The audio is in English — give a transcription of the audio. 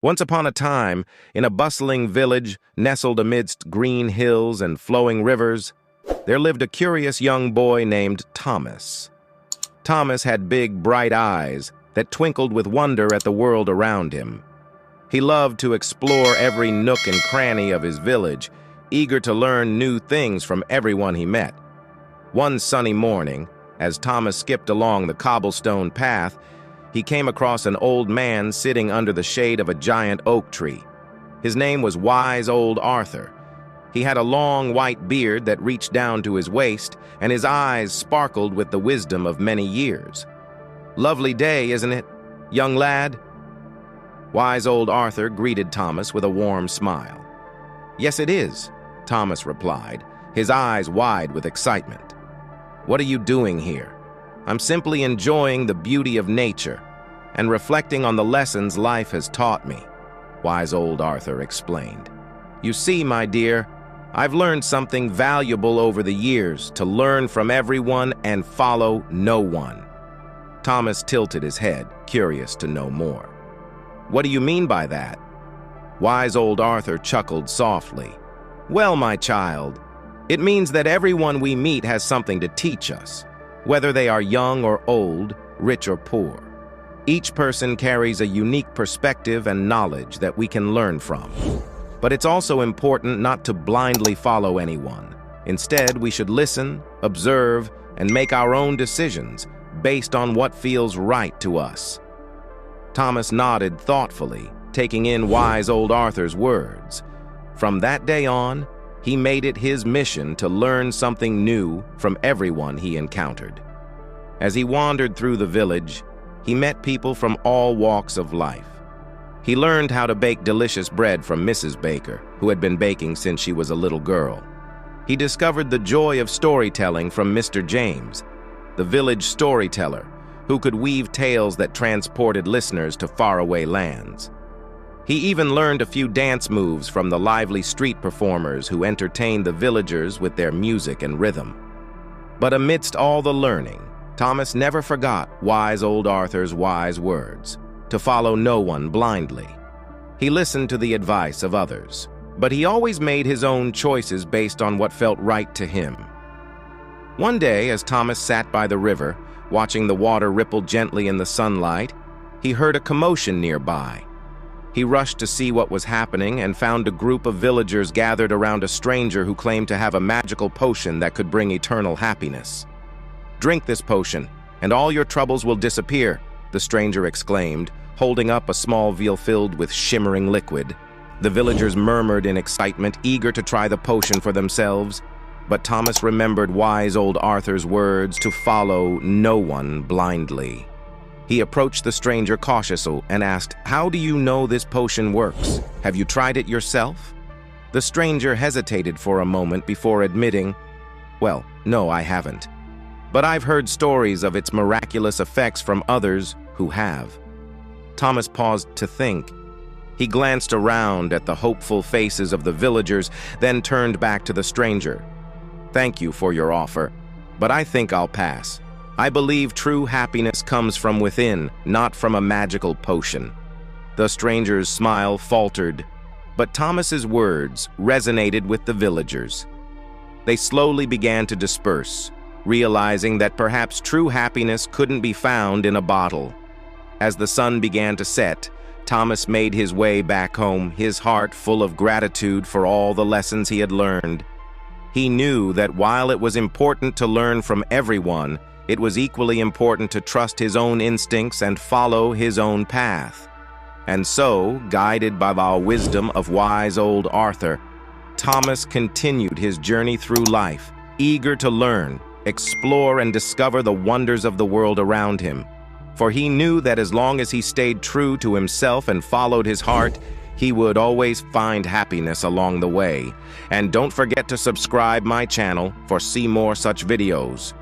Once upon a time, in a bustling village nestled amidst green hills and flowing rivers, there lived a curious young boy named Thomas. Thomas had big, bright eyes that twinkled with wonder at the world around him. He loved to explore every nook and cranny of his village, eager to learn new things from everyone he met. One sunny morning, as Thomas skipped along the cobblestone path, he came across an old man sitting under the shade of a giant oak tree. His name was Wise Old Arthur. He had a long white beard that reached down to his waist, and his eyes sparkled with the wisdom of many years. "Lovely day, isn't it, young lad?" Wise Old Arthur greeted Thomas with a warm smile. "Yes, it is," Thomas replied, his eyes wide with excitement. "What are you doing here?" "I'm simply enjoying the beauty of nature and reflecting on the lessons life has taught me," Wise Old Arthur explained. "You see, my dear, I've learned something valuable over the years, to learn from everyone and follow no one." Thomas tilted his head, curious to know more. "What do you mean by that?" Wise Old Arthur chuckled softly. "Well, my child, it means that everyone we meet has something to teach us, whether they are young or old, rich or poor. Each person carries a unique perspective and knowledge that we can learn from. But it's also important not to blindly follow anyone. Instead, we should listen, observe, and make our own decisions based on what feels right to us." Thomas nodded thoughtfully, taking in Wise Old Arthur's words. From that day on, he made it his mission to learn something new from everyone he encountered. As he wandered through the village, he met people from all walks of life. He learned how to bake delicious bread from Mrs. Baker, who had been baking since she was a little girl. He discovered the joy of storytelling from Mr. James, the village storyteller, who could weave tales that transported listeners to faraway lands. He even learned a few dance moves from the lively street performers who entertained the villagers with their music and rhythm. But amidst all the learning, Thomas never forgot Wise Old Arthur's wise words, to follow no one blindly. He listened to the advice of others, but he always made his own choices based on what felt right to him. One day, as Thomas sat by the river, watching the water ripple gently in the sunlight, he heard a commotion nearby. He rushed to see what was happening and found a group of villagers gathered around a stranger who claimed to have a magical potion that could bring eternal happiness. "Drink this potion, and all your troubles will disappear," the stranger exclaimed, holding up a small vial filled with shimmering liquid. The villagers murmured in excitement, eager to try the potion for themselves. But Thomas remembered Wise Old Arthur's words to follow no one blindly. He approached the stranger cautiously and asked, "How do you know this potion works? Have you tried it yourself?" The stranger hesitated for a moment before admitting, "Well, no, I haven't. But I've heard stories of its miraculous effects from others who have." Thomas paused to think. He glanced around at the hopeful faces of the villagers, then turned back to the stranger. "Thank you for your offer, but I think I'll pass. I believe true happiness comes from within, not from a magical potion." The stranger's smile faltered, but Thomas's words resonated with the villagers. They slowly began to disperse, realizing that perhaps true happiness couldn't be found in a bottle. As the sun began to set, Thomas made his way back home, his heart full of gratitude for all the lessons he had learned. He knew that while it was important to learn from everyone, it was equally important to trust his own instincts and follow his own path. And so, guided by the wisdom of Wise Old Arthur, Thomas continued his journey through life, eager to learn, explore, and discover the wonders of the world around him. For he knew that as long as he stayed true to himself and followed his heart, he would always find happiness along the way. And don't forget to subscribe my channel for see more such videos.